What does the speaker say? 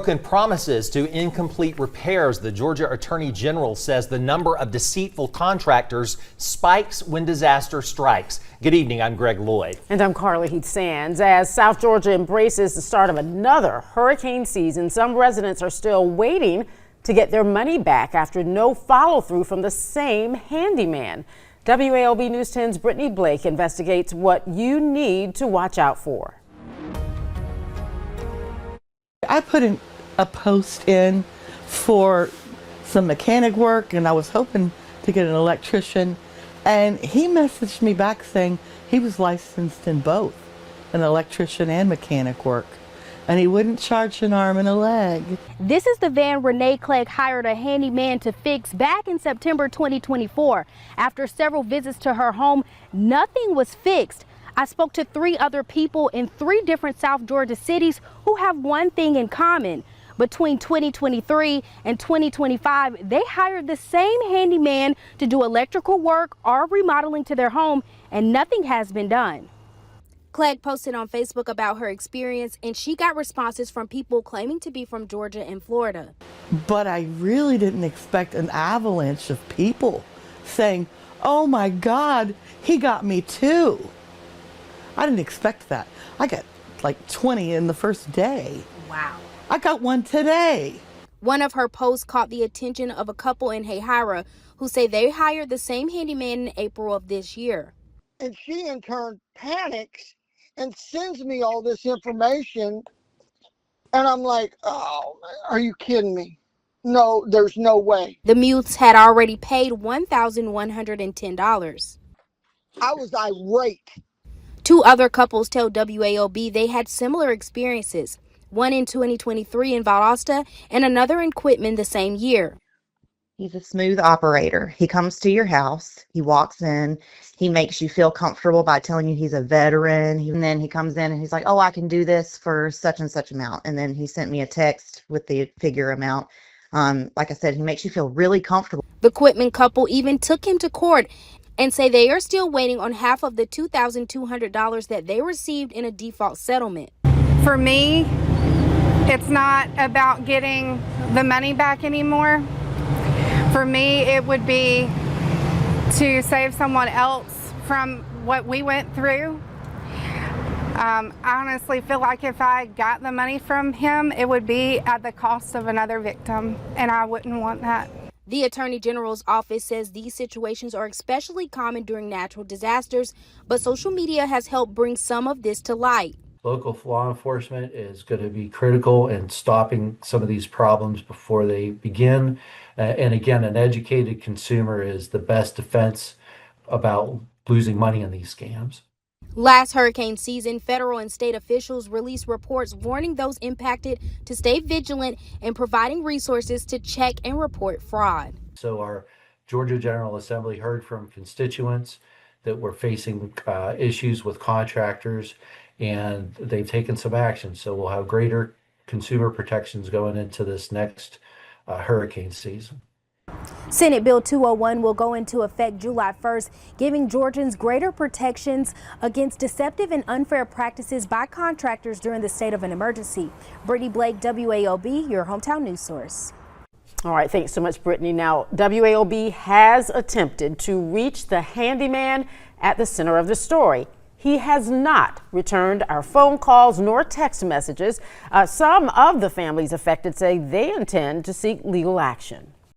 Promises to incomplete repairs. The Georgia Attorney General says the number of deceitful contractors spikes when disaster strikes. Good evening, I'm Greg Lloyd. And I'm Carly Heath Sands. As South Georgia embraces the start of another hurricane season, some residents are still waiting to get their money back after no follow-through from the same handyman. WALB News 10's Brittany Blake investigates what you need to watch out for. I put a post in for some mechanic work, and I was hoping to get an electrician, and he messaged me back saying he was licensed in both an electrician and mechanic work, and he wouldn't charge an arm and a leg. This is the van Renee Clegg hired a handyman to fix back in September 2024. After several visits to her home, nothing was fixed. I spoke to 3 other people in 3 different South Georgia cities who have one thing in common. Between 2023 and 2025, they hired the same handyman to do electrical work or remodeling to their home, and nothing has been done. Clegg posted on Facebook about her experience, and she got responses from people claiming to be from Georgia and Florida. But I really didn't expect an avalanche of people saying, "Oh my God, he got me too." I didn't expect that. I got like 20 in the first day. Wow. I got one today. One of her posts caught the attention of a couple in Hayhira who say they hired the same handyman in April of this year. And she in turn panics and sends me all this information. And I'm like, oh, are you kidding me? No, there's no way. The Mutes had already paid $1,110. I was irate. 2 other couples tell WAOB they had similar experiences, one in 2023 in Valdosta and another in Quitman the same year. He's a smooth operator. He comes to your house, he walks in, he makes you feel comfortable by telling you he's a veteran, and then he comes in and he's like, "Oh, I can do this for such and such amount." And then he sent me a text with the figure amount. Like I said, he makes you feel really comfortable. The Quitman couple even took him to court and say they are still waiting on half of the $2,200 that they received in a default settlement. For me, it's not about getting the money back anymore. For me, it would be to save someone else from what we went through. I honestly feel like if I got the money from him, it would be at the cost of another victim, and I wouldn't want that. The Attorney General's office says these situations are especially common during natural disasters, but social media has helped bring some of this to light. Local law enforcement is going to be critical in stopping some of these problems before they begin. And again, an educated consumer is the best defense about losing money in these scams. Last hurricane season, federal and state officials released reports warning those impacted to stay vigilant and providing resources to check and report fraud. So our Georgia General Assembly heard from constituents that were facing issues with contractors, and they've taken some action. So we'll have greater consumer protections going into this next hurricane season. Senate Bill 201 will go into effect July 1st, giving Georgians greater protections against deceptive and unfair practices by contractors during the state of an emergency. Brittany Blake, WAOB, your hometown news source. All right, thanks so much, Brittany. Now, WAOB has attempted to reach the handyman at the center of the story. He has not returned our phone calls nor text messages. Some of the families affected say they intend to seek legal action.